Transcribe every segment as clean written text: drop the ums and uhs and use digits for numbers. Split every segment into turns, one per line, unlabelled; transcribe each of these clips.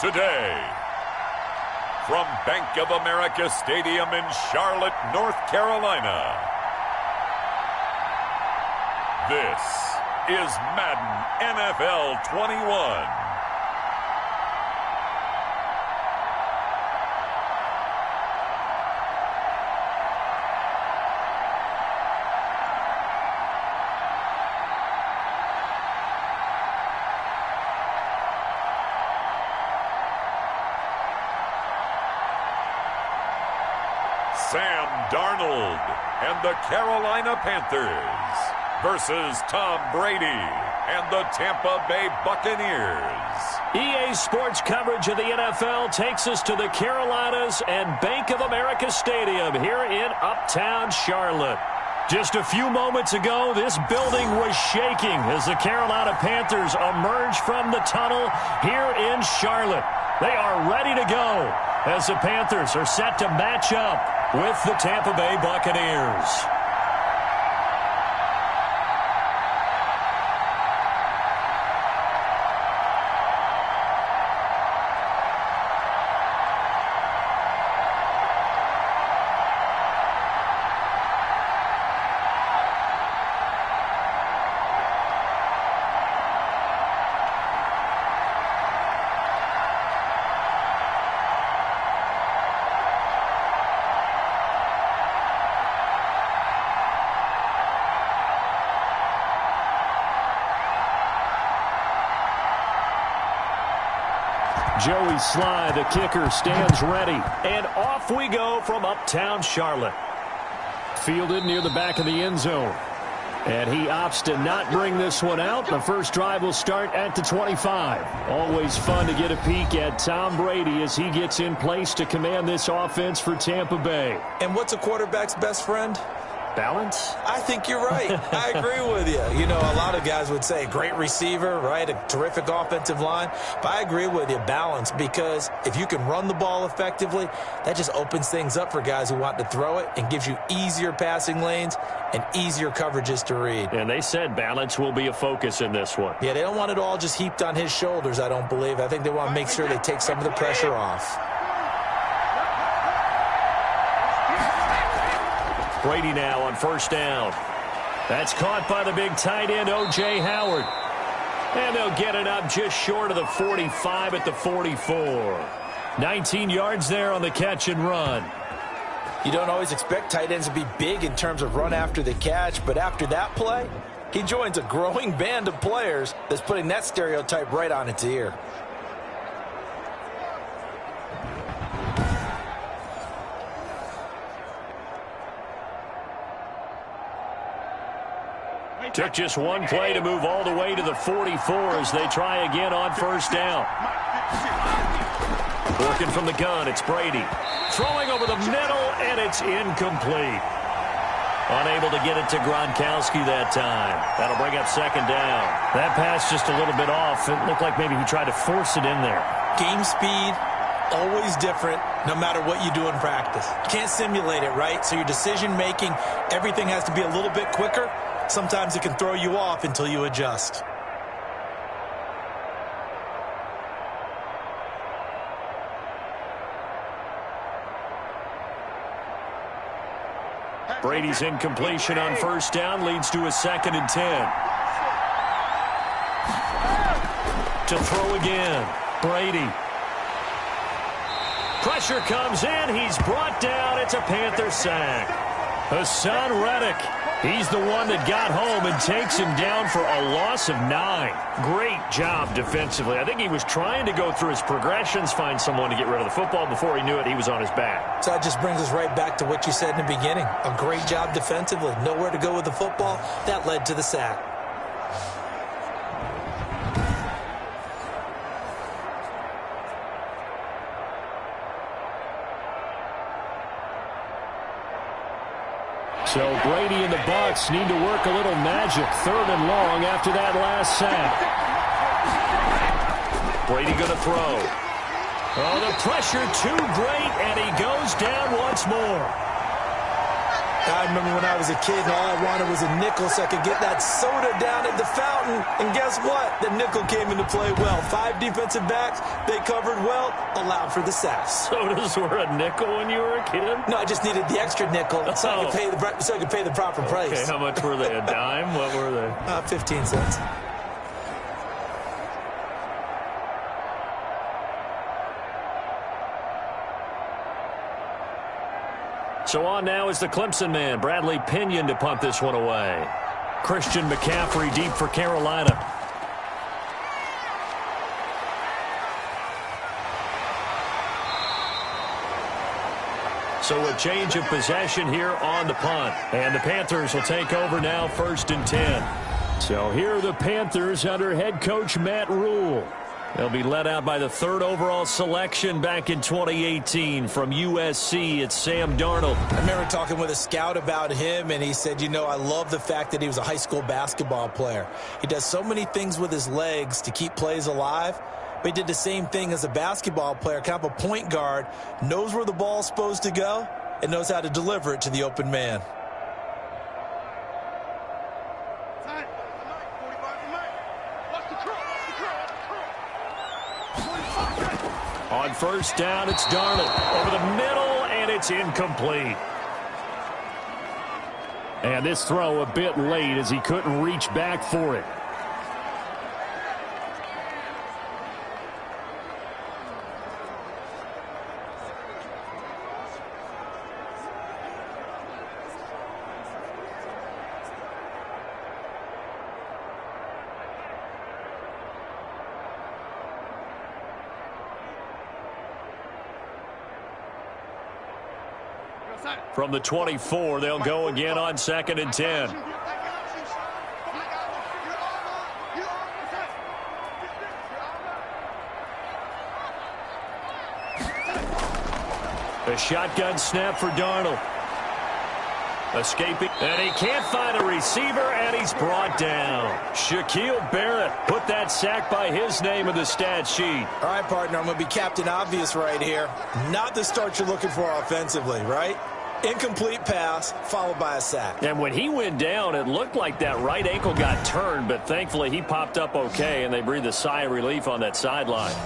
Today, from Bank of America Stadium in Charlotte, North Carolina, this is Madden NFL 21. Sam Darnold and the Carolina Panthers versus Tom Brady and the Tampa Bay Buccaneers.
EA Sports coverage of the NFL takes us to the Carolinas and Bank of America Stadium here in Uptown Charlotte. Just a few moments ago, this building was shaking as the Carolina Panthers emerged from the tunnel here in Charlotte. They are ready to go as the Panthers are set to match up with the Tampa Bay Buccaneers. Joey Sly, the kicker, stands ready. And off we go from Uptown Charlotte. Fielded near the back of the end zone. And he opts to not bring this one out. The first drive will start at the 25. Always fun to get a peek at Tom Brady as he gets in place to command this offense for Tampa Bay.
And what's a quarterback's best friend?
Balance?
I think you're right. I agree with you. You know, a lot of guys would say great receiver, right? A terrific offensive line. But I agree with you, balance, because if you can run the ball effectively, that just opens things up for guys who want to throw it and gives you easier passing lanes and easier coverages to read.
And they said balance will be a focus in this one.
Yeah, they don't want it all just heaped on his shoulders, I don't believe. I think they want to make sure they take some of the pressure off.
Brady now on first down. That's caught by the big tight end, O.J. Howard. And they'll get it up just short of the 45 at the 44. 19 yards there on the catch and run.
You don't always expect tight ends to be big in terms of run after the catch, but after that play, he joins a growing band of players that's putting that stereotype right on its ear.
Took just one play to move all the way to the 44 as they try again on first down. Working from the gun, it's Brady. Throwing over the middle, and it's incomplete. Unable to get it to Gronkowski that time. That'll bring up second down. That pass just a little bit off. It looked like maybe he tried to force it in there.
Game speed, always different, no matter what you do in practice. You can't simulate it, right? So your decision-making, everything has to be a little bit quicker. Sometimes it can throw you off until you adjust.
Brady's incompletion on first down leads to a 2nd and 10. To throw again, Brady. Pressure comes in. He's brought down. It's a Panther sack. Hassan Reddick. He's the one that got home and takes him down for a loss of 9. Great job defensively. I think he was trying to go through his progressions, find someone to get rid of the football. Before he knew it, he was on his back.
So that just brings us right back to what you said in the beginning. A great job defensively. Nowhere to go with the football. That led to the sack.
So Brady and the Bucs need to work a little magic. 3rd and long after that last sack. Brady going to throw. Oh, the pressure too great, and he goes down once more.
I remember when I was a kid and all I wanted was a nickel so I could get that soda down at the fountain. Madden, and guess what? The nickel came into play well. 5 defensive backs, they covered well, allowed for the sacks.
So those were a nickel when you were a kid?
No, I just needed the extra nickel so I could pay the proper price.
Okay, how much were they? A dime? What were they?
15 cents.
So on now is the Clemson man, Bradley Pinion, to punt this one away. Christian McCaffrey deep for Carolina. So a change of possession here on the punt. And the Panthers will take over now, 1st and 10. So here are the Panthers under head coach Matt Rule. They'll be led out by the 3rd overall selection back in 2018 from USC. It's Sam Darnold.
I remember talking with a scout about him, and he said, I love the fact that he was a high school basketball player. He does so many things with his legs to keep plays alive, but he did the same thing as a basketball player, kind of a point guard, knows where the ball's supposed to go, and knows how to deliver it to the open man.
On 1st down, it's Darnold over the middle, and it's incomplete. And this throw a bit late as he couldn't reach back for it. From the 24, they'll go again on 2nd and 10. A shotgun snap for Darnold. Escaping, and he can't find a receiver, and he's brought down. Shaquille Barrett put that sack by his name in the stat sheet.
All right, partner, I'm going to be Captain Obvious right here. Not the start you're looking for offensively, right? Incomplete pass, followed by a sack.
And when he went down, it looked like that right ankle got turned, but thankfully he popped up okay, and they breathed a sigh of relief on that sideline.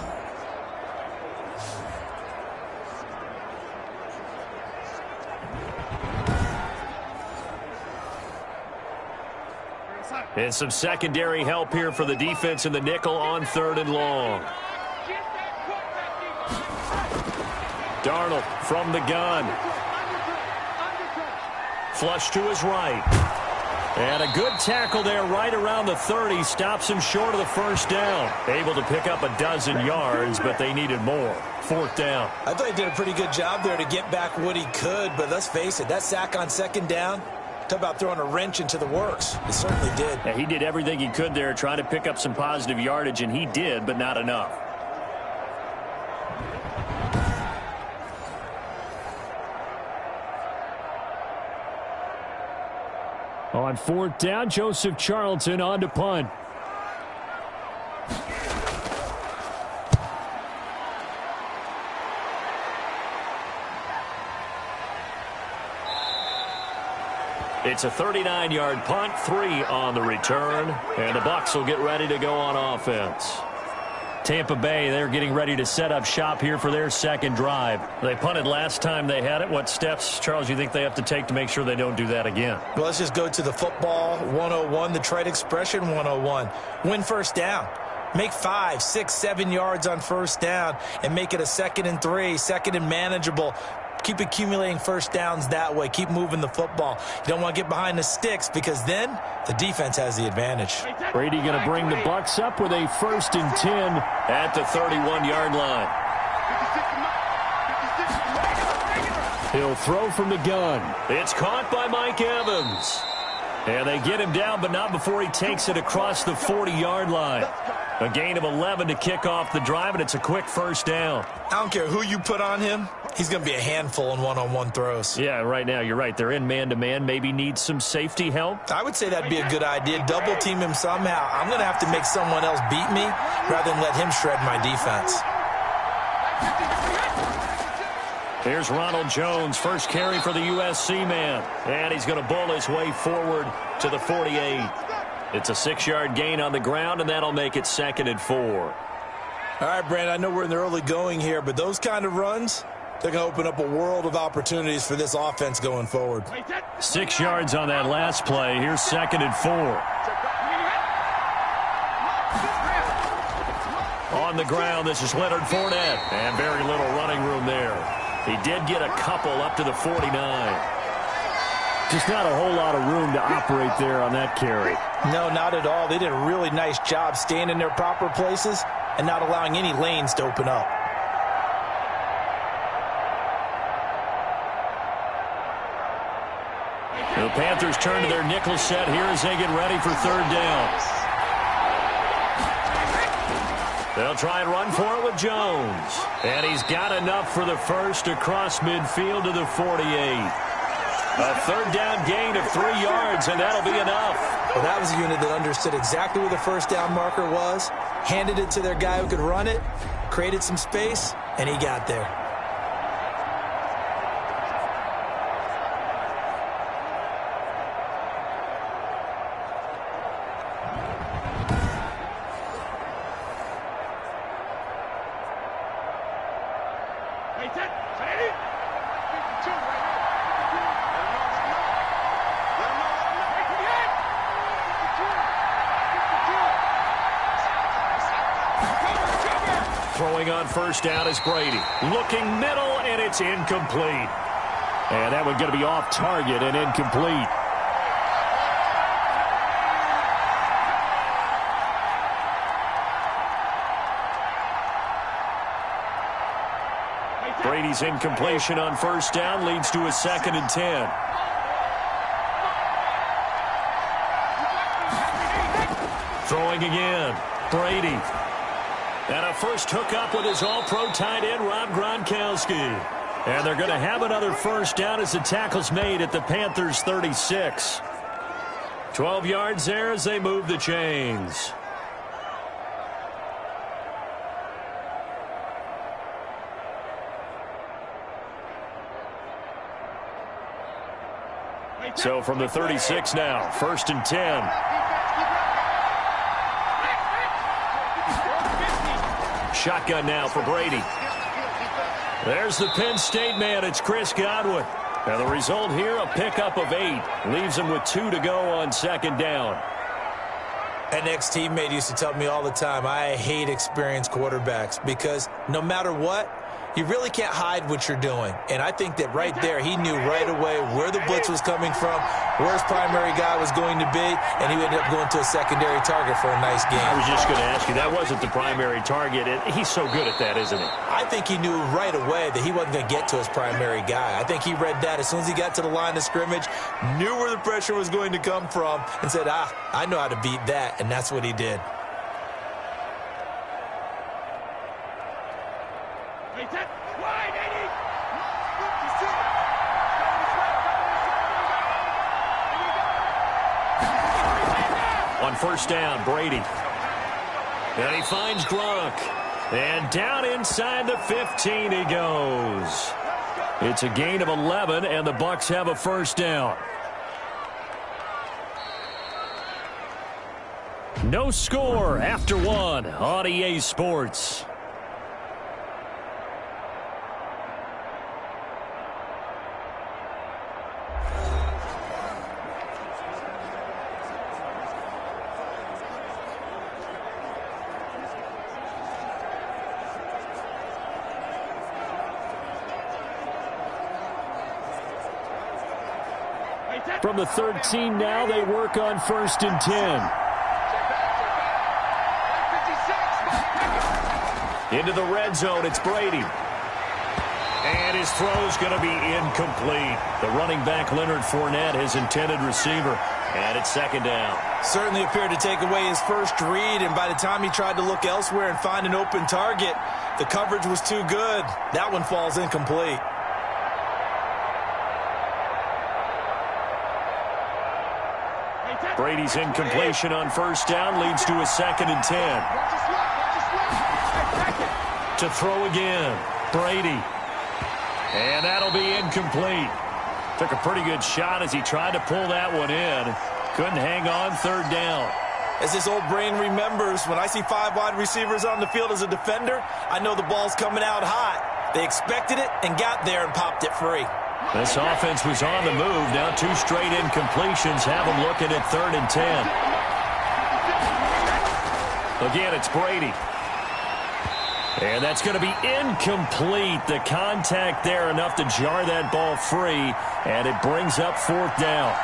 And some secondary help here for the defense in the nickel on 3rd and long. Darnold from the gun. Flush to his right. And a good tackle there right around the 30. Stops him short of the 1st down. Able to pick up a dozen yards, but they needed more. 4th down.
I thought he did a pretty good job there to get back what he could, but let's face it, that sack on 2nd down, talk about throwing a wrench into the works. It certainly did.
Yeah, he did everything he could there, trying to pick up some positive yardage, and he did, but not enough. On 4th down, Joseph Charlton on to punt. It's a 39-yard punt, 3 on the return, and the Bucs will get ready to go on offense. Tampa Bay, they're getting ready to set up shop here for their 2nd drive. They punted last time they had it. What steps, Charles, you think they have to take to make sure they don't do that again?
Well, let's just go to the football 101, the trade expression 101. Win 1st down. Make 5, 6, 7 yards on 1st down and make it a 2nd and 3, 2nd and manageable. Keep accumulating 1st downs that way. Keep moving the football. You don't want to get behind the sticks because then the defense has the advantage.
Brady going to bring the Bucs up with a 1st and 10 at the 31-yard line. He'll throw from the gun. It's caught by Mike Evans. And they get him down, but not before he takes it across the 40-yard line. A gain of 11 to kick off the drive, and it's a quick 1st down.
I don't care who you put on him. He's going to be a handful in one-on-one throws.
Yeah, right now, you're right. They're in man-to-man. Maybe need some safety help.
I would say that'd be a good idea. Double team him somehow. I'm going to have to make someone else beat me rather than let him shred my defense.
Here's Ronald Jones, first carry for the USC man. And he's going to bull his way forward to the 48. It's a 6-yard gain on the ground, and that'll make it 2nd and 4.
All right, Brandon, I know we're in the early going here, but those kind of runs, they're going to open up a world of opportunities for this offense going forward.
6 yards on that last play. Here's 2nd and 4. On the ground, this is Leonard Fournette, and very little running room there. He did get a couple up to the 49.
Just not a whole lot of room to operate there on that carry.
No, not at all. They did a really nice job staying in their proper places and not allowing any lanes to open up.
The Panthers turn to their nickel set here as they get ready for 3rd down. They'll try and run for it with Jones. And he's got enough for the first across midfield to the 48. A 3rd down gain of 3 yards, and that'll be enough.
Well, that was a unit that understood exactly where the first down marker was, handed it to their guy who could run it, created some space, and he got there.
Throwing on 1st down is Brady. Looking middle, and it's incomplete. And that one's going to be off target and incomplete. Brady's incompletion on 1st down leads to a 2nd and 10. Throwing again. Brady. And a first hookup with his all-pro tight end, Rob Gronkowski. And they're going to have another 1st down as the tackle's made at the Panthers' 36. 12 yards there as they move the chains. So from the 36 now, 1st and 10. Shotgun now for Brady. There's the Penn State man. It's Chris Godwin. And the result here, a pickup of 8. Leaves him with 2 to go on 2nd down.
An ex-teammate used to tell me all the time, I hate experienced quarterbacks because no matter what, you really can't hide what you're doing. And I think that right there, he knew right away where the blitz was coming from, where his primary guy was going to be, and he ended up going to a secondary target for a nice game.
I was just going to ask you, that wasn't the primary target. He's so good at that, isn't he?
I think he knew right away that he wasn't going to get to his primary guy. I think he read that as soon as he got to the line of scrimmage, knew where the pressure was going to come from, and said, I know how to beat that, and that's what he did.
On 1st down, Brady. And he finds Gronk. And down inside the 15 he goes. It's a gain of 11, and the Bucs have a 1st down. No score after 1 on EA Sports. From the 13 now, they work on 1st and 10. Into the red zone, it's Brady. And his throw's going to be incomplete. The running back, Leonard Fournette, his intended receiver. And it's 2nd down.
Certainly appeared to take away his first read, and by the time he tried to look elsewhere and find an open target, the coverage was too good. That one falls incomplete.
Brady's incompletion on 1st down leads to a 2nd and 10. To throw again, Brady. And that'll be incomplete. Took a pretty good shot as he tried to pull that one in. Couldn't hang on 3rd down.
As this old brain remembers, when I see 5 wide receivers on the field as a defender, I know the ball's coming out hot. They expected it and got there and popped it free.
This offense was on the move. Now 2 straight incompletions have them looking at 3rd and 10. Again, it's Brady. And that's going to be incomplete. The contact there enough to jar that ball free, and it brings up 4th down.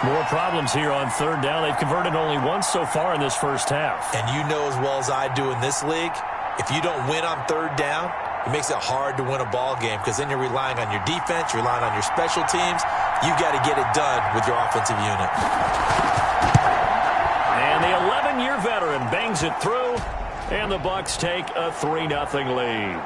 More problems here on 3rd down. They've converted only once so far in this first half.
And you know as well as I do in this league, if you don't win on 3rd down, it makes it hard to win a ball game because then you're relying on your defense, you're relying on your special teams. You got to get it done with your offensive unit.
And the 11-year veteran bangs it through, and the Bucs take a 3-0 lead.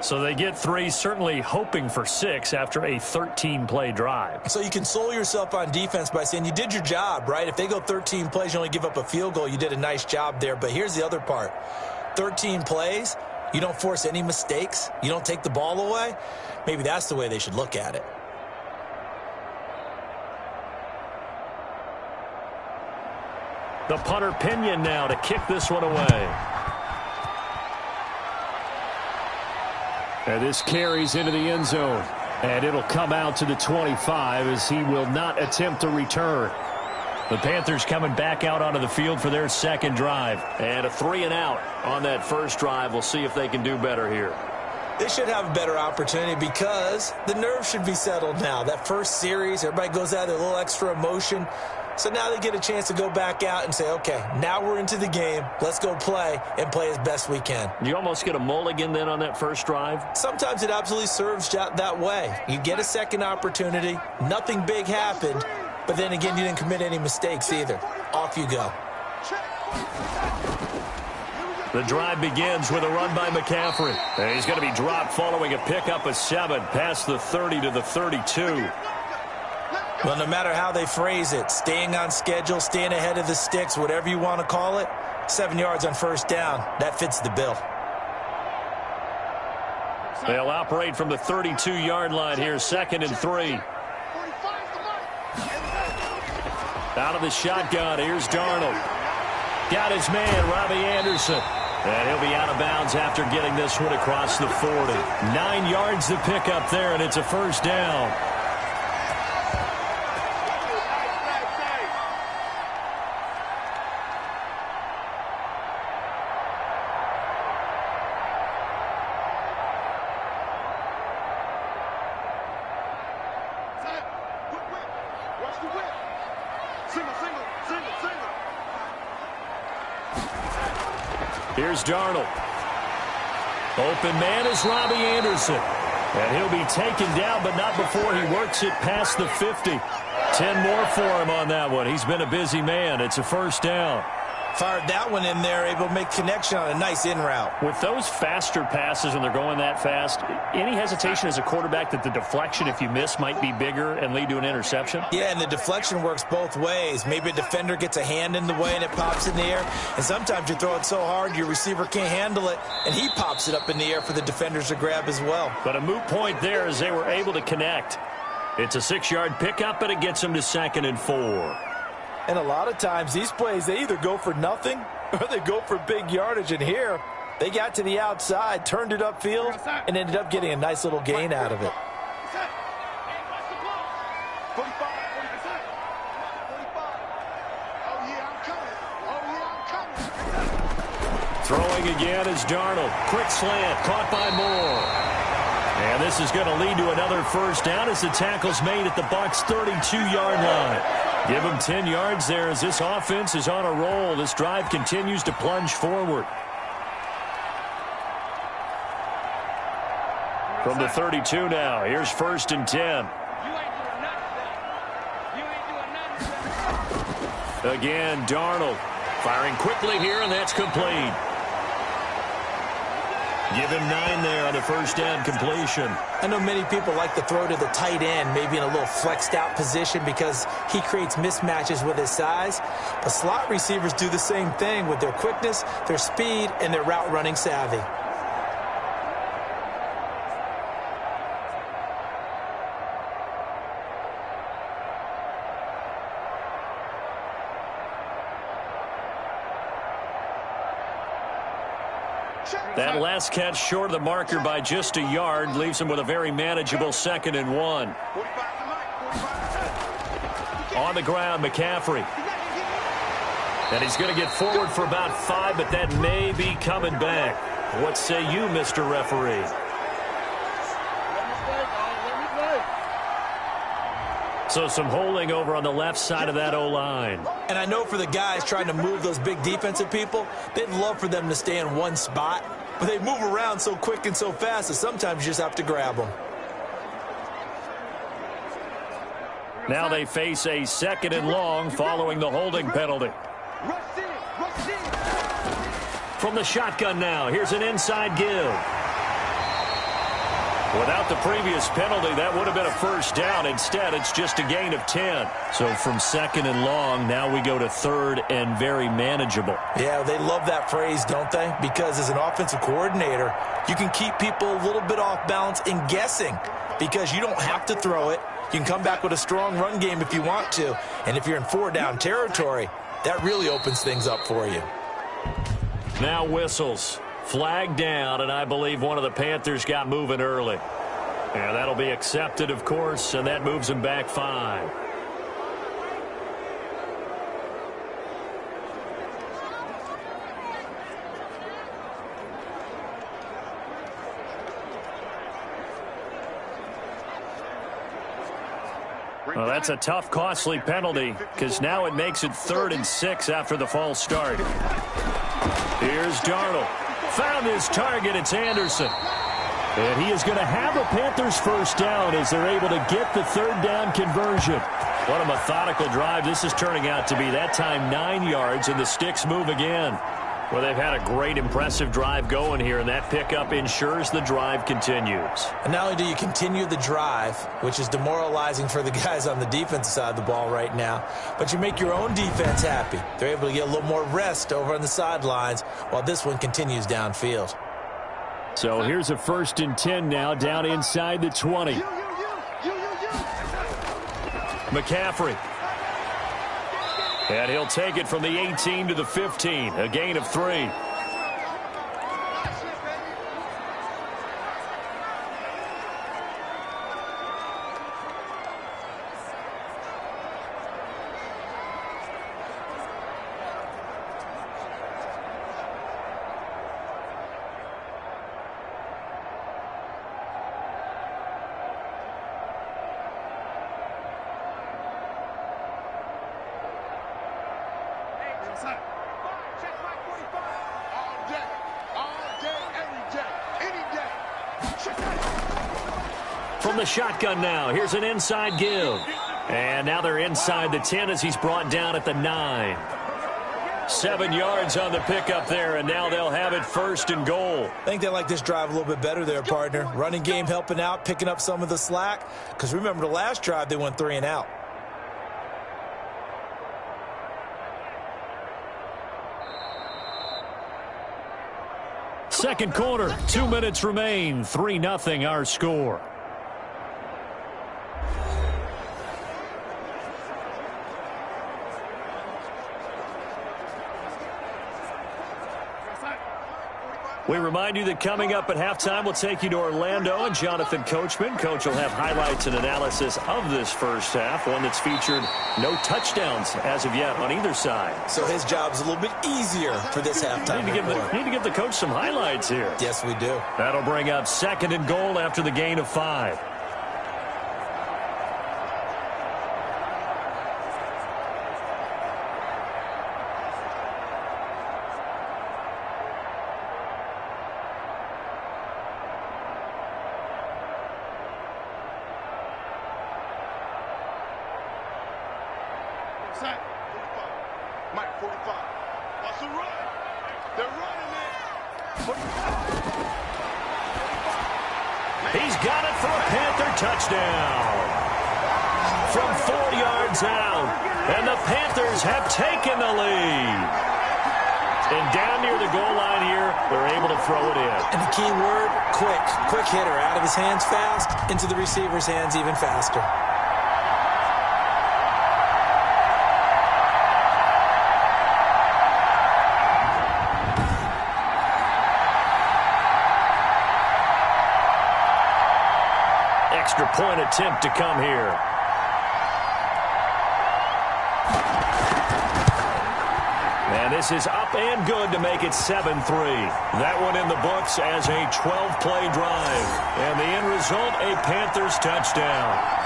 So they get 3, certainly hoping for 6 after a 13-play drive.
So you console yourself on defense by saying you did your job, right? If they go 13 plays, you only give up a field goal, you did a nice job there. But here's the other part. 13 plays, you don't force any mistakes, you don't take the ball away. Maybe that's the way they should look at it.
The punter Pinion now to kick this one away. And this carries into the end zone. And it'll come out to the 25 as he will not attempt to return. The Panthers coming back out onto the field for their 2nd drive. And a 3-and-out on that first drive. We'll see if they can do better here.
They should have a better opportunity because the nerves should be settled now. That first series, everybody goes out with a little extra emotion. So now they get a chance to go back out and say, okay, now we're into the game. Let's go play and play as best we can.
You almost get a mulligan then on that first drive?
Sometimes it absolutely serves that way. You get a second opportunity. Nothing big happened. But then again, you didn't commit any mistakes either. Off you go.
The drive begins with a run by McCaffrey. And he's going to be dropped following a pickup of 7 past the 30 to the 32.
Well, no matter how they phrase it, staying on schedule, staying ahead of the sticks, whatever you want to call it, 7 yards on 1st down, that fits the bill.
They'll operate from the 32-yard line here, 2nd and 3. Out of the shotgun, here's Darnold. Got his man, Robbie Anderson. And he'll be out of bounds after getting this one across the 40. 9 yards to pick up there, and it's a 1st down. Here's Darnold. Open man is Robbie Anderson. And he'll be taken down, but not before he works it past the 50. 10 more for him on that one. He's been a busy man. It's a 1st down.
Fired that one in there, able to make connection on a nice in route.
With those faster passes when they're going that fast, any hesitation as a quarterback that the deflection, if you miss, might be bigger and lead to an interception?
Yeah, and the deflection works both ways. Maybe a defender gets a hand in the way and it pops in the air. And sometimes you throw it so hard your receiver can't handle it, and he pops it up in the air for the defenders to grab as well.
But a moot point there as they were able to connect. It's a 6-yard pickup, but it gets them to 2nd and 4.
And a lot of times these plays, they either go for nothing or they go for big yardage. And here, they got to the outside, turned it upfield, and ended up getting a nice little gain out of it.
Throwing again is Darnold. Quick slant, caught by Moore. And this is going to lead to another 1st down as the tackle's made at the Bucs' 32-yard line. Give them 10 yards there as this offense is on a roll. This drive continues to plunge forward. From the 32 now, here's 1st and 10. Again, Darnold firing quickly here, and that's complete. Give him 9 there on the 1st down completion.
I know many people like to throw to the tight end, maybe in a little flexed out position because he creates mismatches with his size. But slot receivers do the same thing with their quickness, their speed, and their route running savvy.
That last catch short of the marker by just a yard leaves him with a very manageable 2nd and 1. On the ground, McCaffrey. And he's going to get forward for about 5, but that may be coming back. What say you, Mr. Referee? So some holding over on the left side of that O-line.
And I know for the guys trying to move those big defensive people, they'd love for them to stay in one spot, but they move around so quick and so fast that sometimes you just have to grab them.
Now they face a 2nd and long following the holding penalty. From the shotgun now, here's an inside give. Without the previous penalty, that would have been a first down. Instead, it's just a gain of 10. So from 2nd and long, now we go to 3rd and very manageable.
Yeah, they love that phrase, don't they? Because as an offensive coordinator, you can keep people a little bit off balance and guessing because you don't have to throw it. You can come back with a strong run game if you want to. And if you're in 4-down territory, that really opens things up for you.
Now whistles. Flag down, and I believe one of the Panthers got moving early. And that'll be accepted, of course, and that moves him back 5. Well, that's a tough, costly penalty because now it makes it 3rd and 6 after the false start. Here's Darnold. Found his target. It's Anderson. And he is going to have a Panthers first down as they're able to get the 3rd down conversion. What a methodical drive this is turning out to be. That time 9 yards, and the sticks move again. Well, they've had a great, impressive drive going here, and that pickup ensures the drive continues.
And not only do you continue the drive, which is demoralizing for the guys on the defensive side of the ball right now, but you make your own defense happy. They're able to get a little more rest over on the sidelines while this one continues downfield.
So here's a 1st and 10 now down inside the 20.
McCaffrey. And he'll take it from the 18 to the 15, a gain of 3. From the shotgun now, here's an inside give. And now they're inside the 10 as he's brought down at the 9. 7 yards on the pickup there, and now they'll have it 1st and goal.
I think they like this drive a little bit better there, partner. Running game helping out, picking up some of the slack. Because remember, the last drive, they went 3 and out.
Second quarter, 2 minutes remain. 3-0 our score. We remind you that coming up at halftime, we'll take you to Orlando and Jonathan Coachman. Coach will have highlights and analysis of this first half, one that's featured no touchdowns as of yet on either side.
So his job's a little bit easier for this halftime.
Need to give the coach some highlights here.
Yes, we do.
That'll bring up 2nd and goal after the gain of 5. He's got it for a Panther touchdown. From 4 yards out, and the Panthers have taken the lead. And down near the goal line here, they're able to throw it in.
And the key word, quick. Quick hitter, out of his hands fast, into the receiver's hands even faster.
extra point attempt to come here. And this is up and good to make it 7-3. That one in the books as a 12-play drive. And the end result, a Panthers touchdown.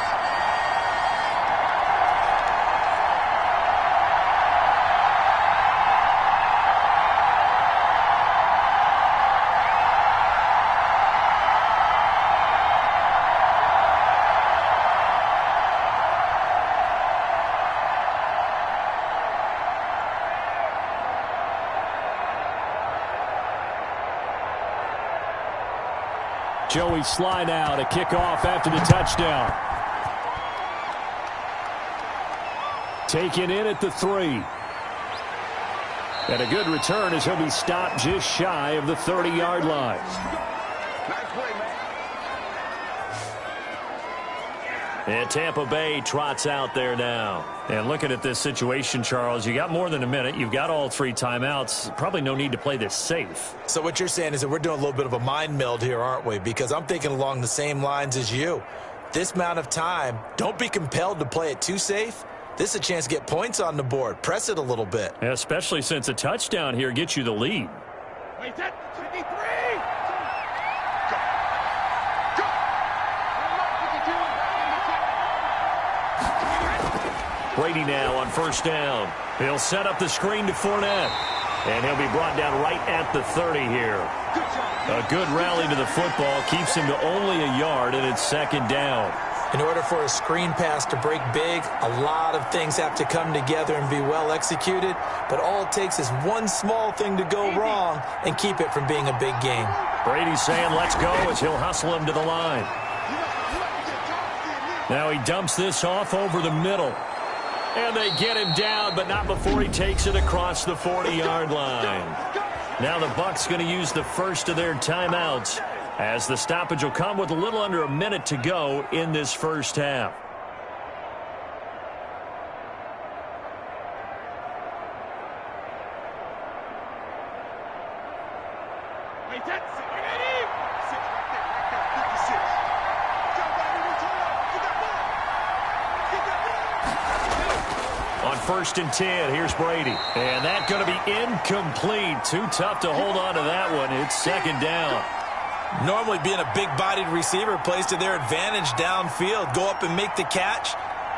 Joey Sly now to kick off after the touchdown. Taken in at the 3. And a good return as he'll be stopped just shy of the 30-yard line.
And Tampa Bay trots out there now. And looking at this situation, Charles, you got more than a minute. You've got all 3 timeouts. Probably no need to play this safe.
So what you're saying is that we're doing a little bit of a mind meld here, aren't we? Because I'm thinking along the same lines as you. This amount of time, don't be compelled to play it too safe. This is a chance to get points on the board. Press it a little bit.
Especially since a touchdown here gets you the lead.
Wait, that 53!
Brady now on first down. He'll set up the screen to Fournette. And he'll be brought down right at the 30 here. A good rally to the football keeps him to only a yard, and it's second down.
In order for a screen pass to break big, a lot of things have to come together and be well executed. But all it takes is one small thing to go wrong and keep it from being a big game.
Brady's saying let's go as he'll hustle him to the line. Now he dumps this off over the middle. And they get him down, but not before he takes it across the 40-yard line. Now the Bucs going to use the first of their timeouts, as the stoppage will come with a little under a minute to go in this first half. First and 10. Here's Brady. And that's going to be incomplete. Too tough to hold on to that one. It's second down.
Normally being a big-bodied receiver plays to their advantage downfield. Go up and make the catch,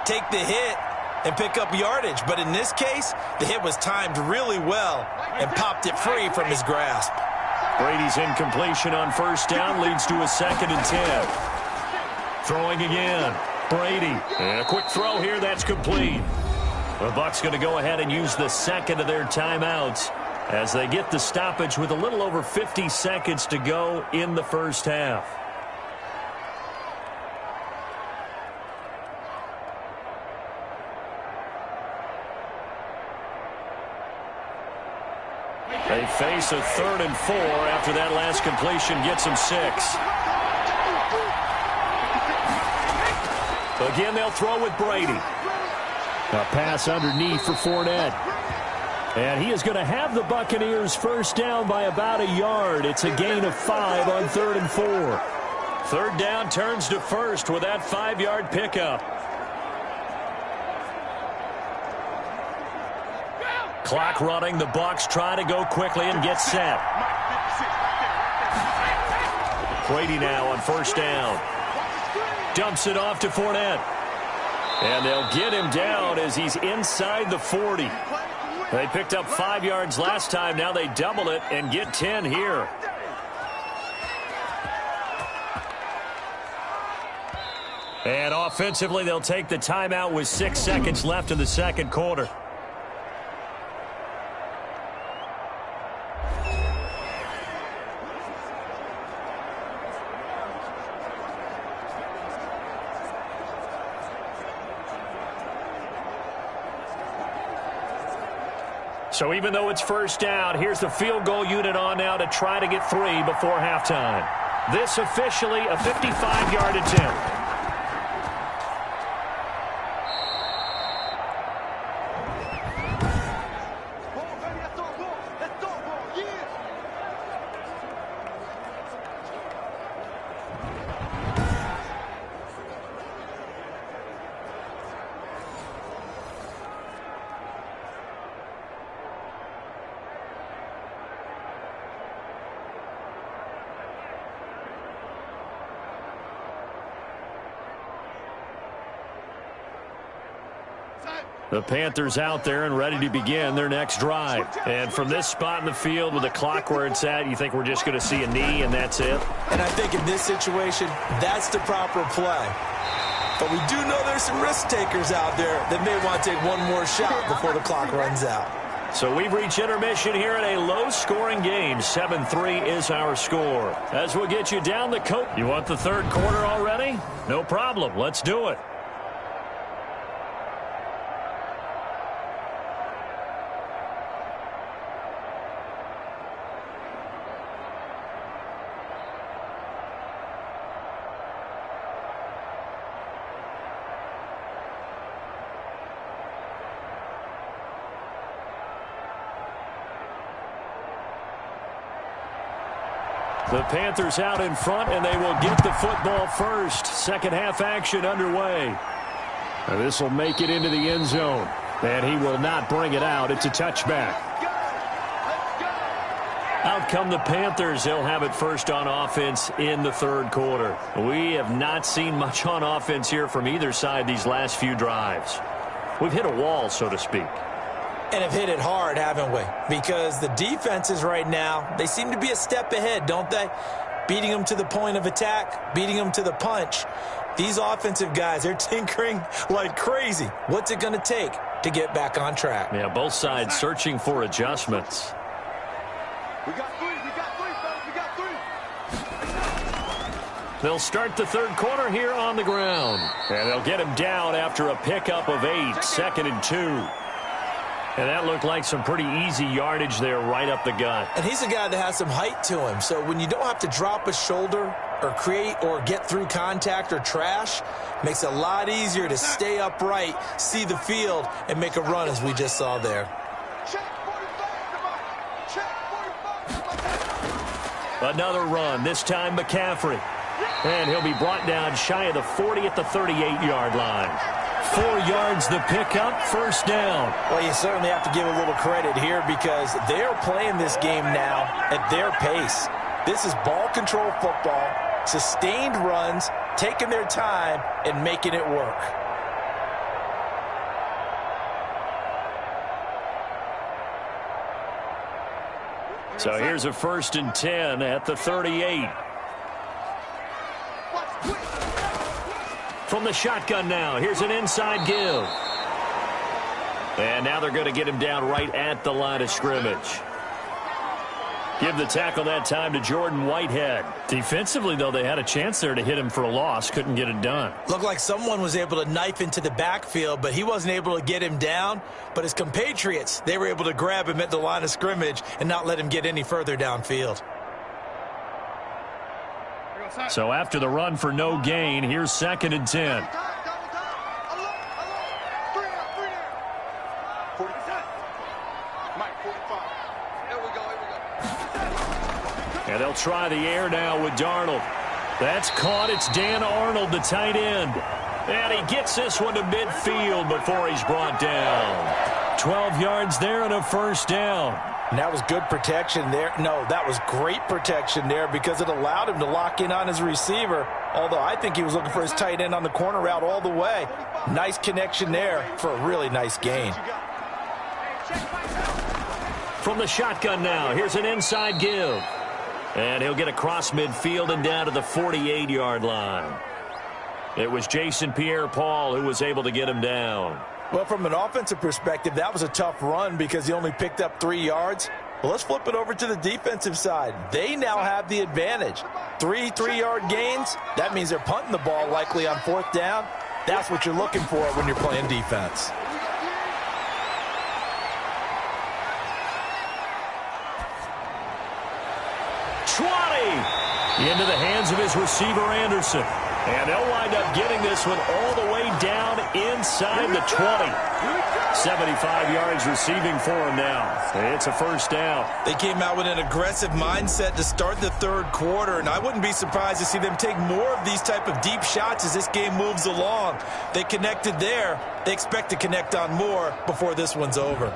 take the hit, and pick up yardage. But in this case, the hit was timed really well and popped it free from his grasp.
Brady's incompletion on first down leads to a second and 10. Throwing again. Brady. And a quick throw here. That's complete. The Bucs going to go ahead and use the second of their timeouts as they get the stoppage with a little over 50 seconds to go in the first half. They face a 3rd and 4 after that last completion gets them 6. Again, they'll throw with Brady.
A pass underneath for Fournette. And he is going to have the Buccaneers first down by about a yard. It's a gain of 5 on 3rd and 4.
3rd down turns to first with that 5-yard pickup. Clock running. The Bucs try to go quickly and get set. Brady now on first down. Dumps it off to Fournette. And they'll get him down as he's inside the 40. They picked up 5 yards last time. Now they double it and get 10 here. And offensively, they'll take the timeout with 6 seconds left in the second quarter. So even though it's first down, here's the field goal unit on now to try to get 3 before halftime. This officially a 55-yard attempt. The Panthers out there and ready to begin their next drive. And from this spot in the field with the clock where it's at, you think we're just going to see a knee and that's it?
And I think in this situation, that's the proper play. But we do know there's some risk takers out there that may want to take one more shot before the clock runs out.
So we've reached intermission here in a low-scoring game. 7-3 is our score. As we'll get you down the court. You want the third quarter already? No problem. Let's do it. The Panthers out in front, and they will get the football first. Second half action underway. This will make it into the end zone. And he will not bring it out. It's a touchback. Out come the Panthers. They'll have it first on offense in the third quarter. We have not seen much on offense here from either side these last few drives. We've hit a wall, so to speak.
And have hit it hard, haven't we? Because the defenses right now, they seem to be a step ahead, don't they? Beating them to the point of attack, beating them to the punch. These offensive guys, they're tinkering like crazy. What's it going to take to get back on track?
Yeah, both sides searching for adjustments.
We got three, fellas, we got three.
They'll start the third quarter here on the ground. And they'll get him down after a pickup of 8, 2nd and 2. And that looked like some pretty easy yardage there right up the gut.
And he's a guy that has some height to him. So when you don't have to drop a shoulder or create or get through contact or trash, makes it a lot easier to stay upright, see the field, and make a run as we just saw there.
Check 45, check 45.
Another run, this time McCaffrey. And he'll be brought down shy of the 40 at the 38-yard line. 4 yards the pickup, first down.
Well, you certainly have to give a little credit here because they're playing this game now at their pace. This is ball control football, sustained runs, taking their time and making it work.
So here's a 1st and 10 at the 38. From the shotgun now, here's an inside give. And now they're going to get him down right at the line of scrimmage. Give the tackle that time to Jordan Whitehead. Defensively, though, they had a chance there to hit him for a loss. Couldn't get it done.
Looked like someone was able to knife into the backfield, but he wasn't able to get him down. But his compatriots, they were able to grab him at the line of scrimmage and not let him get any further downfield.
So after the run for no gain, here's 2nd and 10. And they'll try the air now with Darnold. That's caught. It's Dan Arnold, the tight end. And he gets this one to midfield before he's brought down. 12 yards there and a first down.
And that was good protection there. No, that was great protection there because it allowed him to lock in on his receiver, although I think he was looking for his tight end on the corner route all the way. Nice connection there for a really nice gain.
From the shotgun now, here's an inside give. And he'll get across midfield and down to the 48-yard line. It was Jason Pierre-Paul who was able to get him down.
Well, from an offensive perspective, that was a tough run because he only picked up 3 yards. Well, let's flip it over to the defensive side. They now have the advantage. 3 3-yard gains, that means they're punting the ball likely on 4th down. That's what you're looking for when you're playing defense.
Into the hands of his receiver, Anderson. And they'll wind up getting this one all the way down inside the 20. 75 yards receiving for him now. It's a first down.
They came out with an aggressive mindset to start the third quarter, and I wouldn't be surprised to see them take more of these type of deep shots as this game moves along. They connected there. They expect to connect on more before this one's over.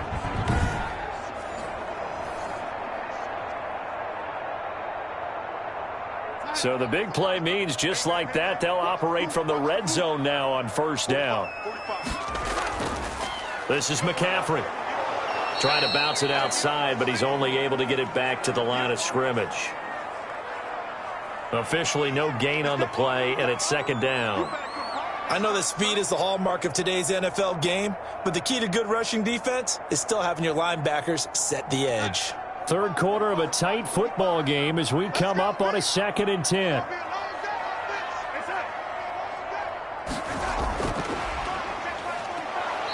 So the big play means just like that, they'll operate from the red zone now on first down. This is McCaffrey. Trying to bounce it outside, but he's only able to get it back to the line of scrimmage. Officially no gain on the play, and it's second down.
I know that speed is the hallmark of today's NFL game, but the key to good rushing defense is still having your linebackers set the edge.
Third quarter of a tight football game as we come up on a 2nd and 10.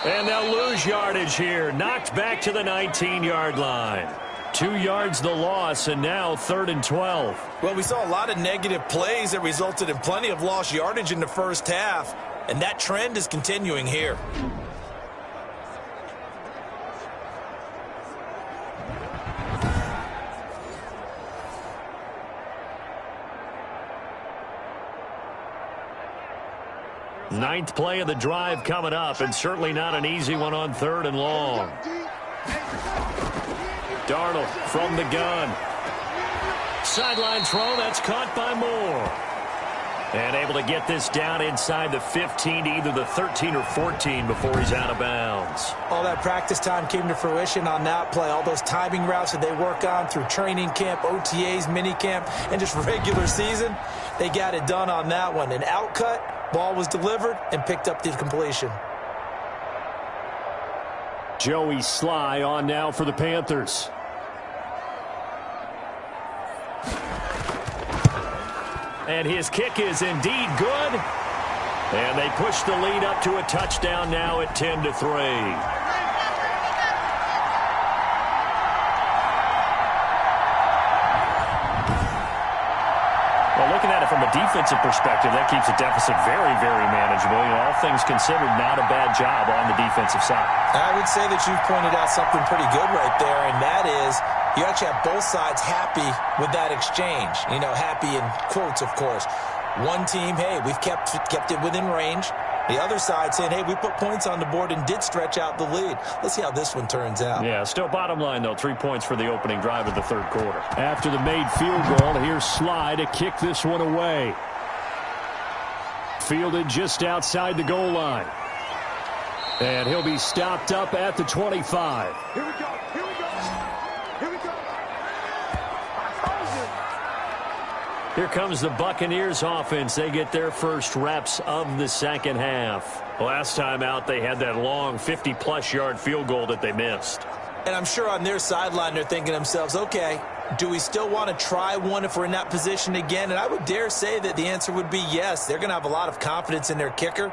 And they'll lose yardage here. Knocked back to the 19-yard line. 2 yards the loss, and now 3rd and 12.
Well, we saw a lot of negative plays that resulted in plenty of lost yardage in the first half, and that trend is continuing here.
Ninth play of the drive coming up, and certainly not an easy one on 3rd and long. Darnold from the gun. Sideline throw, that's caught by Moore. And able to get this down inside the 15 to either the 13 or 14 before he's out of bounds.
All that practice time came to fruition on that play. All those timing routes that they work on through training camp, OTAs, minicamp, and just regular season, they got it done on that one. An outcut, ball was delivered, and picked up the completion.
Joey Sly on now for the Panthers.
And his kick is indeed good. And they push the lead up to a touchdown now at 10-3.
Well, looking at it from a defensive perspective, that keeps the deficit very, very manageable. You know, all things considered, not a bad job on the defensive side.
I would say that you've pointed out something pretty good right there, and that is you actually have both sides happy with that exchange. You know, happy in quotes, of course. One team, hey, we've kept it within range. The other side saying, hey, we put points on the board and did stretch out the lead. Let's see how this one turns out.
Yeah, still bottom line, though, 3 points for the opening drive of the third quarter.
After the made field goal, here's Sly to kick this one away. Fielded just outside the goal line. And he'll be stopped up at the 25.
Here we go. Here we go. Here we go.
Here comes the Buccaneers offense. They get their first reps of the second half. Last time out, they had that long 50-plus yard field goal that they missed.
And I'm sure on their sideline they're thinking to themselves, okay, do we still want to try one if we're in that position again? And I would dare say that the answer would be yes. They're going to have a lot of confidence in their kicker.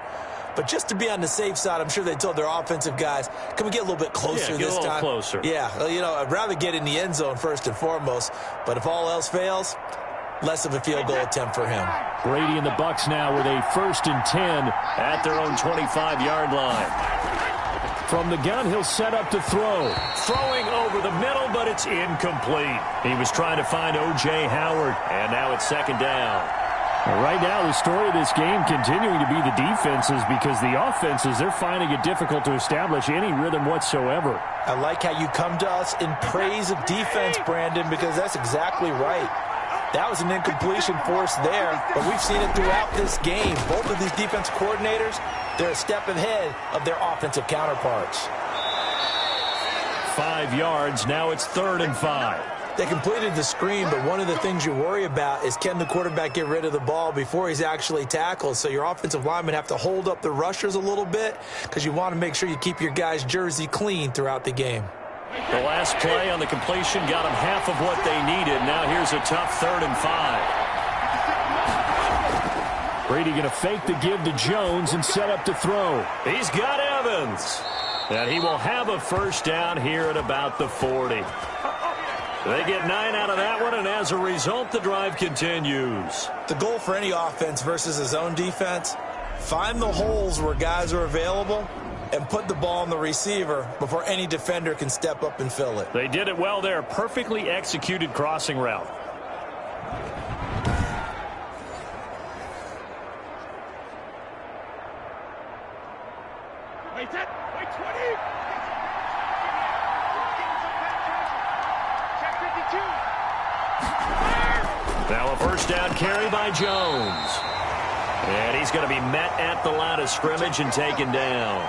But just to be on the safe side, I'm sure they told their offensive guys, can we get a little bit closer this time?
Yeah, get a little closer.
Yeah, you know, I'd rather get in the end zone first and foremost. But if all else fails, less of a field goal attempt for him.
Brady and the Bucs now with a 1st and 10
at their own 25-yard line.
From the gun, he'll set up to throw.
Throwing over the middle, but it's incomplete. He was trying to find O.J. Howard, and now it's second down.
Right now, the story of this game continuing to be the defenses, because the offenses, they're finding it difficult to establish any rhythm whatsoever.
I like how you come to us in praise of defense, Brandon, because that's exactly right. That was an incompletion forced there, but we've seen it throughout this game. Both of these defense coordinators, they're a step ahead of their offensive counterparts.
5 yards, now it's 3rd and 5.
They completed the screen, but one of the things you worry about is can the quarterback get rid of the ball before he's actually tackled. So your offensive linemen have to hold up the rushers a little bit because you want to make sure you keep your guys' jersey clean throughout the game.
The last play on the completion got them half of what they needed. Now here's a tough 3rd and 5.
Brady going to fake the give to Jones and set up to throw.
He's got Evans. And he will have a first down here at about the 40. They get 9 out of that one, and as a result, the drive continues.
The goal for any offense versus his own defense, find the holes where guys are available and put the ball on the receiver before any defender can step up and fill it.
They did it well there. Perfectly executed crossing route.
Wait, 20. Check 52.
Now a first down carry by Jones. And he's going to be met at the line of scrimmage and taken down.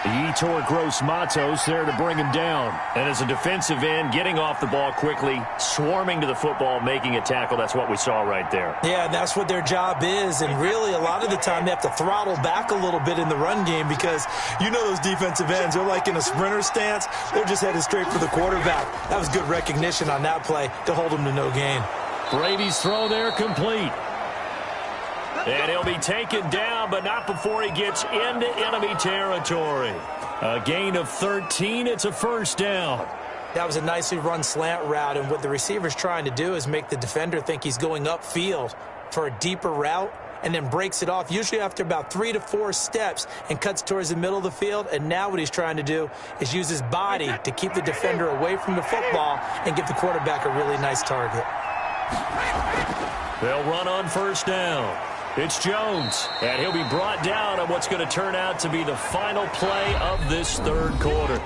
Yetur Gross-Matos there to bring him down. And as a defensive end, getting off the ball quickly, swarming to the football, making a tackle, that's what we saw right there.
Yeah, and that's what their job is. And really, a lot of the time, they have to throttle back a little bit in the run game because you know those defensive ends, they're like in a sprinter stance. They're just headed straight for the quarterback. That was good recognition on that play to hold him to no gain.
Brady's throw there complete. And he'll be taken down, but not before he gets into enemy territory. A gain of 13. It's a first down.
That was a nicely run slant route, and what the receiver's trying to do is make the defender think he's going upfield for a deeper route and then breaks it off, usually after about 3 to 4 steps, and cuts towards the middle of the field. And now what he's trying to do is use his body to keep the defender away from the football and give the quarterback a really nice target.
They'll run on first down. It's Jones, and he'll be brought down on what's going to turn out to be the final play of this third quarter.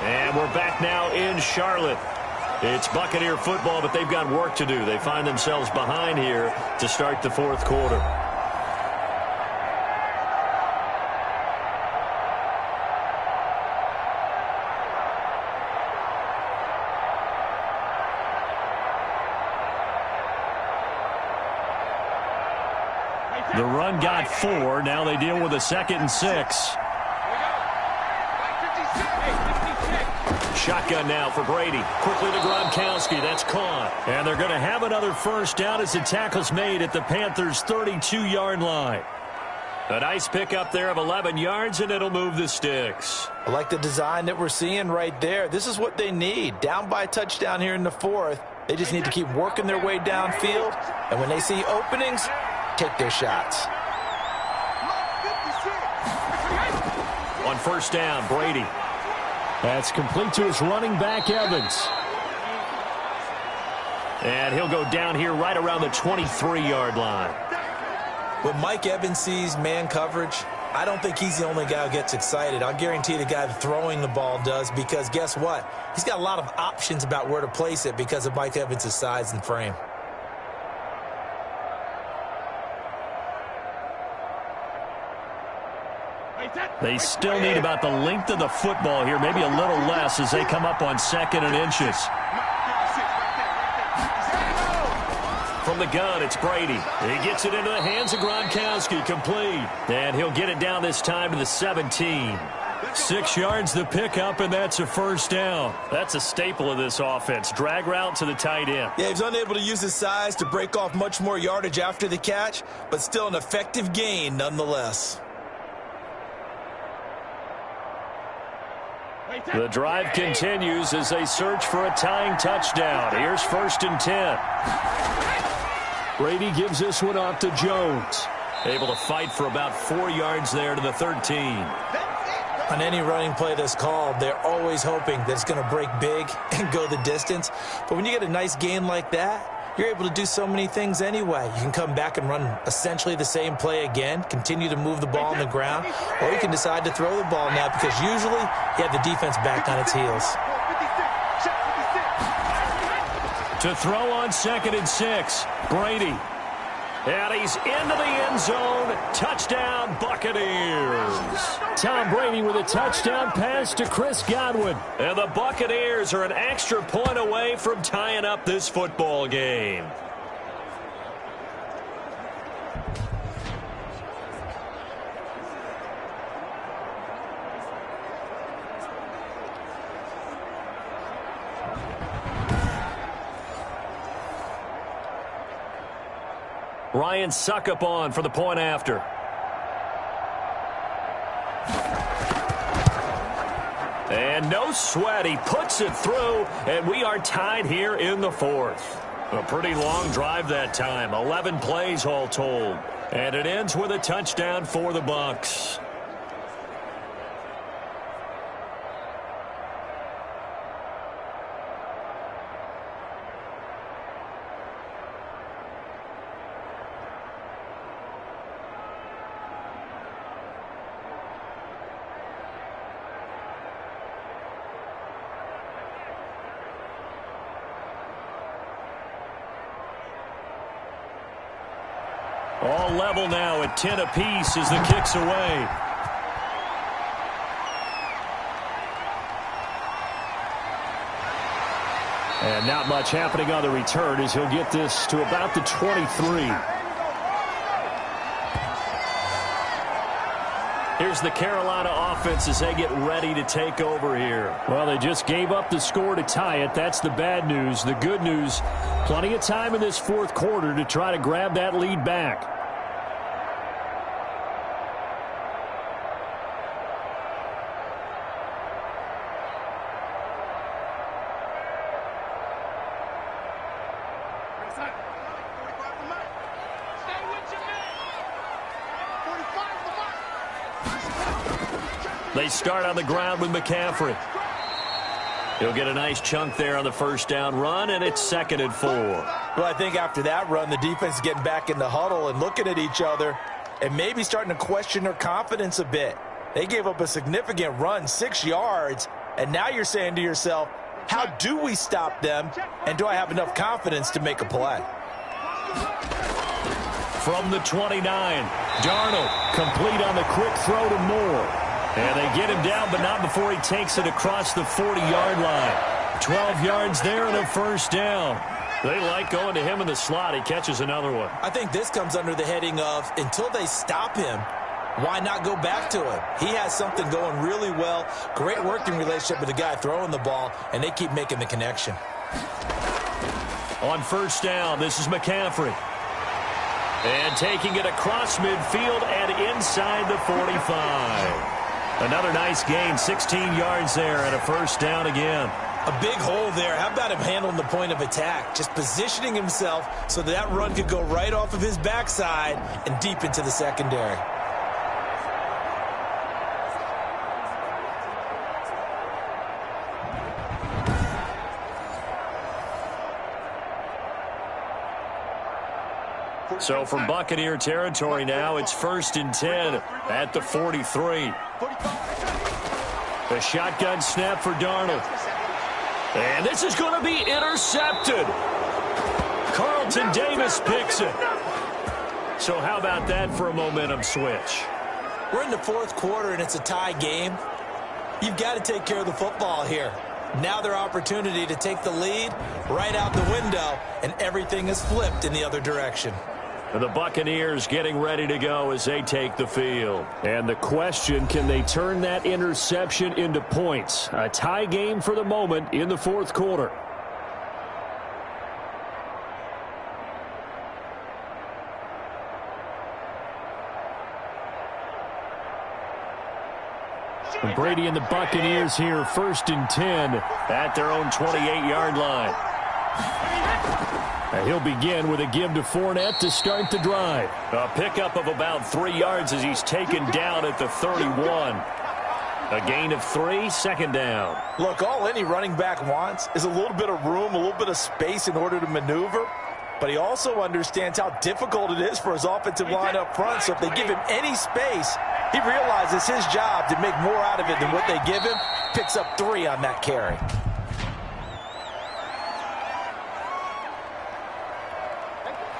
And we're back now in Charlotte. It's Buccaneer football, but they've got work to do. They find themselves behind here to start the fourth quarter. The run got 4. Now they deal with a 2nd and 6. Shotgun now for Brady. Quickly to Gronkowski. That's caught. And they're going to have another first down as the tackle's made at the Panthers' 32-yard line. A nice pickup there of 11 yards, and it'll move the sticks.
I like the design that we're seeing right there. This is what they need. Down by a touchdown here in the fourth. They just need to keep working their way downfield. And when they see openings, take their shots.
On first down, Brady.
That's complete to his running back, Evans.
And he'll go down here right around the 23-yard line.
When Mike Evans sees man coverage, I don't think he's the only guy who gets excited. I'll guarantee the guy throwing the ball does, because guess what? He's got a lot of options about where to place it because of Mike Evans' size and frame.
They still need about the length of the football here, maybe a little less as they come up on 2nd and inches. From the gun, it's Brady. He gets it into the hands of Gronkowski, complete. And he'll get it down this time to the 17.
6 yards the pickup, and that's a first down.
That's a staple of this offense. Drag route to the tight end.
Yeah, he's unable to use his size to break off much more yardage after the catch, but still an effective gain nonetheless.
The drive continues as they search for a tying touchdown. Here's 1st and 10.
Brady gives this one off to Jones.
Able to fight for about 4 yards there to the 13.
On any running play that's called, they're always hoping that it's going to break big and go the distance. But when you get a nice gain like that, you're able to do so many things anyway. You can come back and run essentially the same play again, continue to move the ball on the ground, or you can decide to throw the ball now because usually you have the defense back on its heels.
To throw on 2nd and 6, Brady. And he's into the end zone. Touchdown, Buccaneers.
Tom Brady with a touchdown pass to Chris Godwin.
And the Buccaneers are an extra point away from tying up this football game. Ryan Suckup on for the point after. And no sweat. He puts it through, and we are tied here in the fourth. A pretty long drive that time. 11 plays all told. And it ends with a touchdown for the Bucs. All level now at 10 apiece as the kick's away.
And not much happening on the return as he'll get this to about the 23.
Here's the Carolina offense as they get ready to take over here.
Well, they just gave up the score to tie it. That's the bad news. The good news, plenty of time in this fourth quarter to try to grab that lead back.
They start on the ground with McCaffrey. He'll get a nice chunk there on the first down run, and it's 2nd and 4.
Well, I think after that run, the defense is getting back in the huddle and looking at each other and maybe starting to question their confidence a bit. They gave up a significant run, 6 yards, and now you're saying to yourself, how do we stop them, and do I have enough confidence to make a play?
From the 29, Darnold complete on the quick throw to Moore. And they get him down, but not before he takes it across the 40-yard line. 12 yards there and a first down. They like going to him in the slot. He catches another one.
I think this comes under the heading of until they stop him, why not go back to him? He has something going really well. Great working relationship with the guy throwing the ball, and they keep making the connection.
On first down, this is McCaffrey. And taking it across midfield and inside the 45. Another nice gain, 16 yards there and a first down again.
A big hole there. How about him handling the point of attack? Just positioning himself so that run could go right off of his backside and deep into the secondary.
So from Buccaneer territory now, it's 1st and 10 at the 43. The shotgun snap for Darnold. And this is going to be intercepted. Carlton Davis picks it. So how about that for a momentum switch?
We're in the fourth quarter, and it's a tie game. You've got to take care of the football here. Now their opportunity to take the lead right out the window, and everything is flipped in the other direction.
The Buccaneers getting ready to go as they take the field.
And the question, can they turn that interception into points? A tie game for the moment in the fourth quarter. And Brady and the Buccaneers here, 1st and 10
at their own 28-yard line.
And he'll begin with a give to Fournette to start the drive.
A pickup of about 3 yards as he's taken down at the 31. A gain of 3, 2nd down.
Look, all any running back wants is a little bit of room, a little bit of space in order to maneuver. But he also understands how difficult it is for his offensive line up front. So if they give him any space, he realizes his job to make more out of it than what they give him. Picks up 3 on that carry.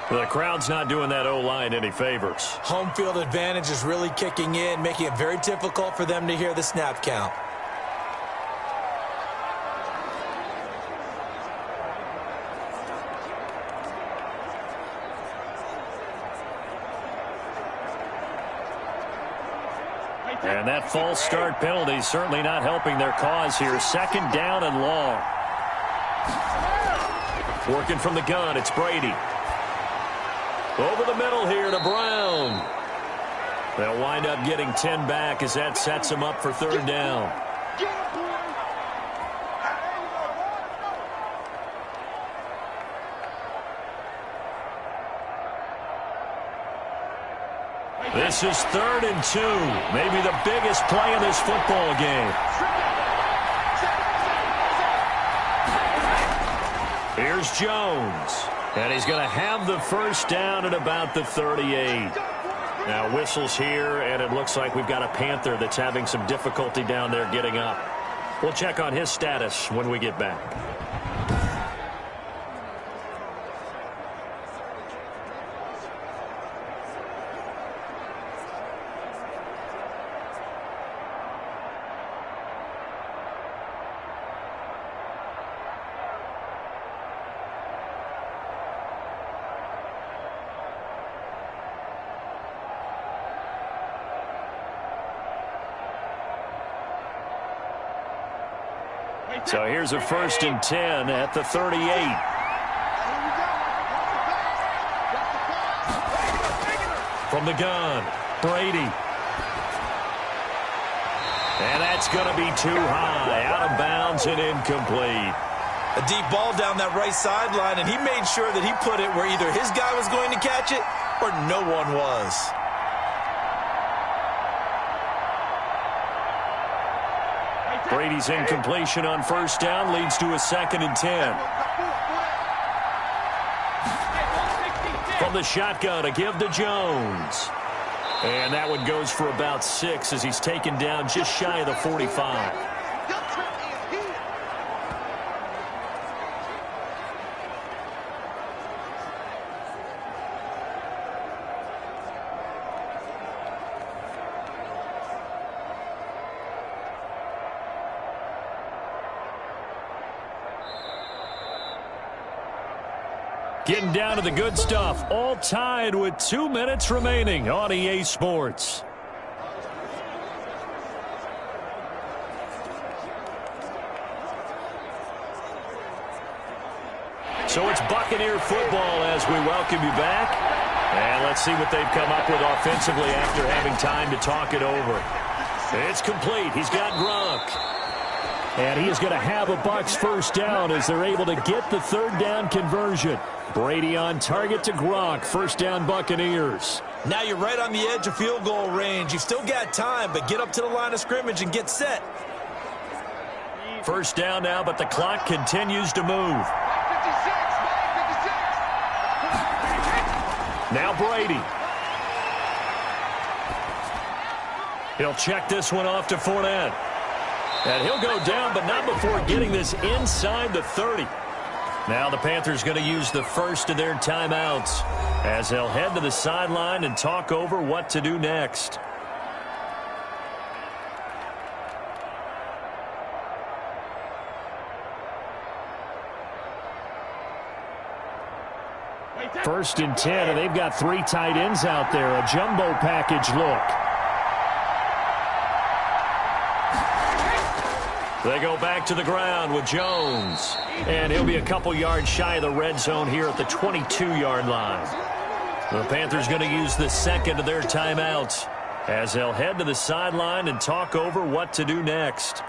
The crowd's not doing that O-line any favors.
Home field advantage is really kicking in, making it very difficult for them to hear the snap count.
And that false start penalty is certainly not helping their cause here. 2nd down and long. Working from the gun, it's Brady. Over the middle here to Brown. They'll wind up getting 10 back as that sets them up for 3rd down. This is 3rd and 2. Maybe the biggest play in this football game. Here's Jones. And he's going to have the first down at about the 38. Now whistles here, and it looks like we've got a Panther that's having some difficulty down there getting up. We'll check on his status when we get back. So here's a 1st and 10 at the 38. From the gun, Brady. And that's going to be too high, out of bounds and incomplete.
A deep ball down that right sideline, and he made sure that he put it where either his guy was going to catch it or no one was.
Brady's incompletion on 1st down leads to a 2nd and 10. From the shotgun, a give to Jones. And that one goes for about 6 as he's taken down just shy of the 45. Getting down to the good stuff, all tied with 2 minutes remaining on EA Sports. So it's Buccaneer football as we welcome you back. And let's see what they've come up with offensively after having time to talk it over. It's complete. He's got Gronk.
And he is going to have a Bucs 1st down as they're able to get the 3rd down conversion. Brady on target to Gronk. 1st down Buccaneers.
Now you're right on the edge of field goal range. You've still got time, but get up to the line of scrimmage and get set.
1st down now, but the clock continues to move. Now Brady. He'll check this one off to Fournette. And he'll go down, but not before getting this inside the 30. Now the Panthers going to use the first of their timeouts as they'll head to the sideline and talk over what to do next.
First and 10, and they've got 3 tight ends out there. A jumbo package look.
They go back to the ground with Jones. And he'll be a couple yards shy of the red zone here at the 22-yard line. The Panthers going to use the second of their timeouts as they'll head to the sideline and talk over what to do next.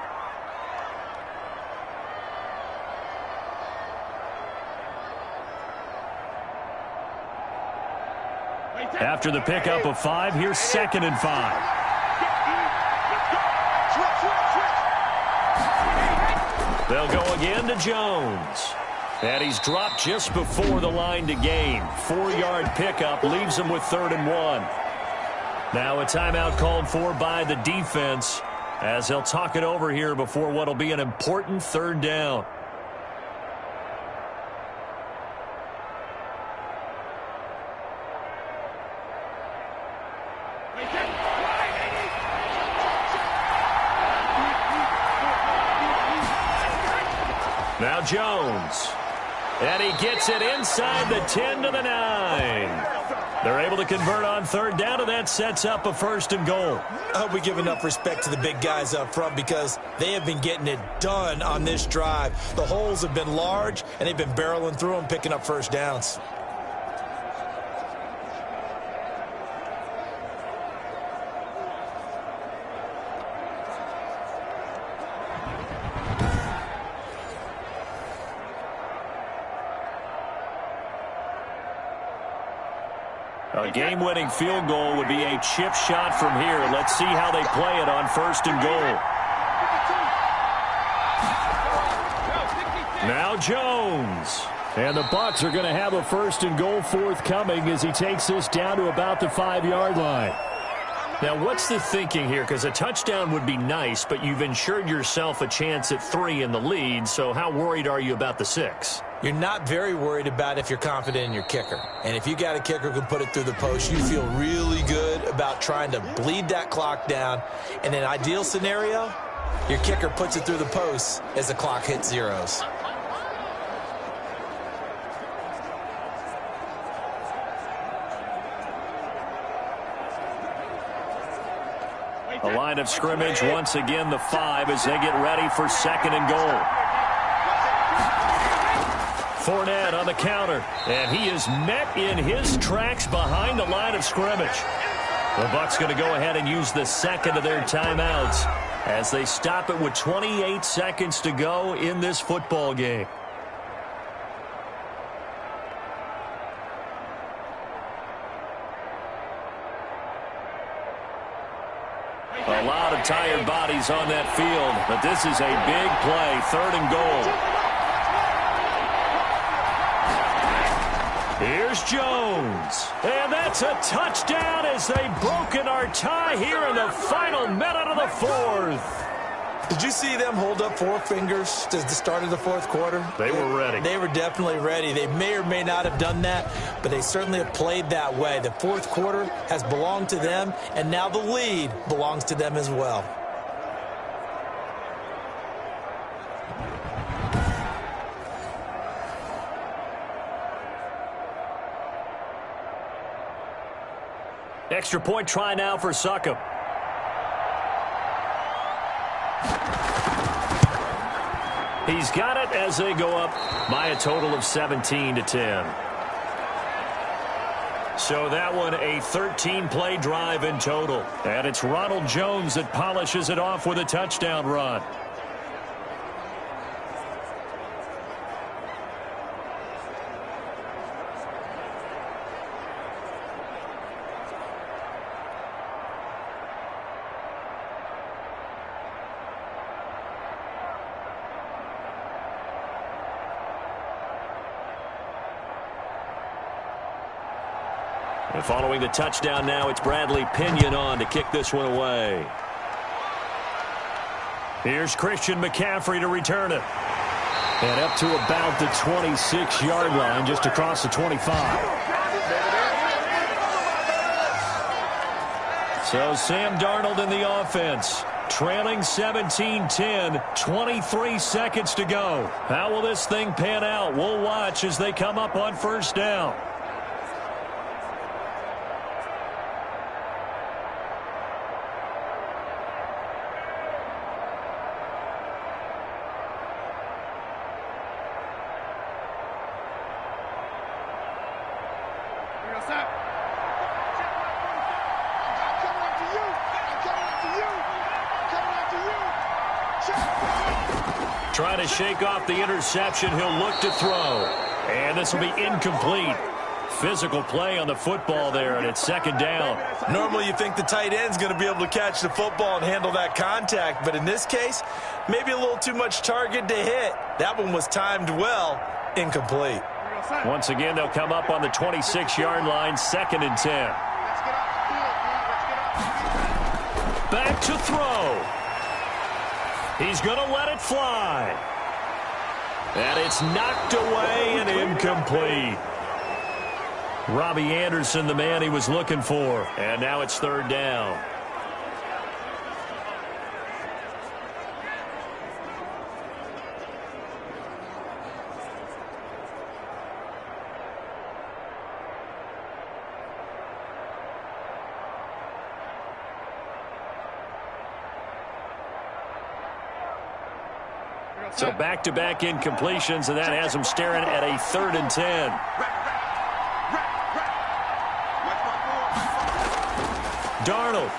After the pickup of 5, here's 2nd and 5. They'll go again to Jones. And he's dropped just before the line to gain. 4-yard pickup leaves him with 3rd and 1. Now a timeout called for by the defense as they'll talk it over here before what will be an important 3rd down. Now Jones. And he gets it inside the 10 to the 9. They're able to convert on 3rd down, and that sets up a 1st and goal.
I hope we give enough respect to the big guys up front because they have been getting it done on this drive. The holes have been large, and they've been barreling through them, picking up 1st downs.
A game-winning field goal would be a chip shot from here. Let's see how they play it on 1st and goal. Now Jones.
And the Bucs are going to have a 1st and goal forthcoming as he takes this down to about the 5-yard line.
Now, what's the thinking here? Because a touchdown would be nice, but you've ensured yourself a chance at 3 in the lead, so how worried are you about the 6?
You're not very worried about if you're confident in your kicker. And if you got a kicker who can put it through the post, you feel really good about trying to bleed that clock down. In an ideal scenario, your kicker puts it through the post as the clock hits zeros.
The line of scrimmage, once again, the 5 as they get ready for 2nd and goal. Fournette on the counter, and he is met in his tracks behind the line of scrimmage. The Bucs going to go ahead and use the 2nd of their timeouts as they stop it with 28 seconds to go in this football game. A lot of tired bodies on that field, but this is a big play, 3rd and goal. Here's Jones, and that's a touchdown as they've broken our tie here in the final minute of the 4th.
Did you see them hold up 4 fingers at the start of the 4th quarter?
They were ready.
They were definitely ready. They may or may not have done that, but they certainly have played that way. The 4th quarter has belonged to them, and now the lead belongs to them as well.
Extra point try now for Succop. He's got it as they go up by a total of 17-10. So that one a 13-play drive in total. And it's Ronald Jones that polishes it off with a touchdown run. And following the touchdown now, it's Bradley Pinion on to kick this one away. Here's Christian McCaffrey to return it. And up to about the 26-yard line, just across the 25. So Sam Darnold in the offense, trailing 17-10, 23 seconds to go. How will this thing pan out? We'll watch as they come up on 1st down. Trying to shake off the interception. He'll look to throw. And this will be incomplete. Physical play on the football there, and it's 2nd down.
Normally you think the tight end's going to be able to catch the football and handle that contact, but in this case, maybe a little too much target to hit. That one was timed well, incomplete.
Once again, they'll come up on the 26-yard line, 2nd and 10. Back to throw. He's going to let it fly. And it's knocked away and incomplete. Robbie Anderson, the man he was looking for. And now it's 3rd down. So back-to-back incompletions, and that has them staring at a 3rd and 10. Darnold.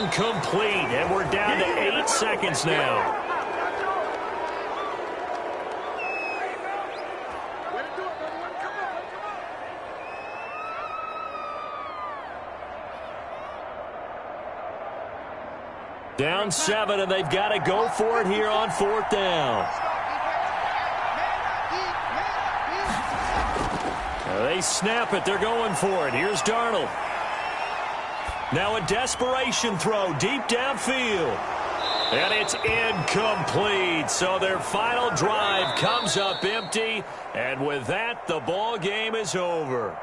Incomplete, and we're down to 8 seconds now. Down 7, and they've got to go for it here on 4th down. They snap it. They're going for it. Here's Darnold. Now a desperation throw deep downfield. And it's incomplete. So their final drive comes up empty. And with that, the ball game is over.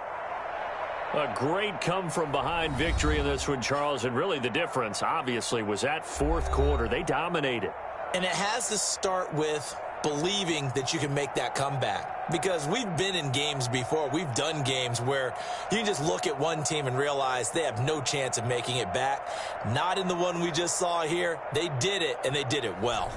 A great come-from-behind victory in this one, Charles. And really the difference, obviously, was that 4th quarter. They dominated.
And it has to start with believing that you can make that comeback. Because we've been in games before. We've done games where you can just look at one team and realize they have no chance of making it back. Not in the one we just saw here. They did it, and they did it well.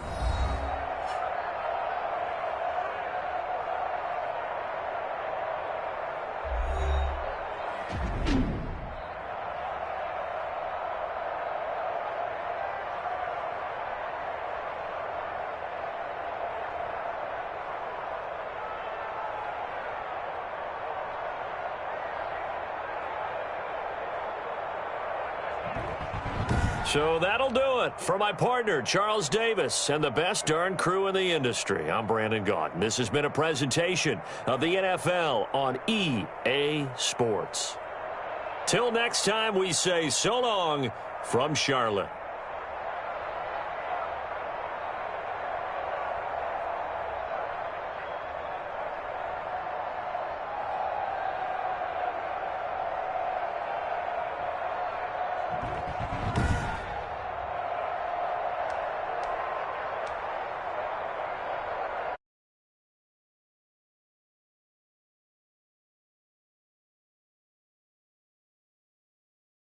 So that'll do it for my partner, Charles Davis, and the best darn crew in the industry. I'm Brandon Gaudin. This has been a presentation of the NFL on EA Sports. Till next time, we say so long from Charlotte.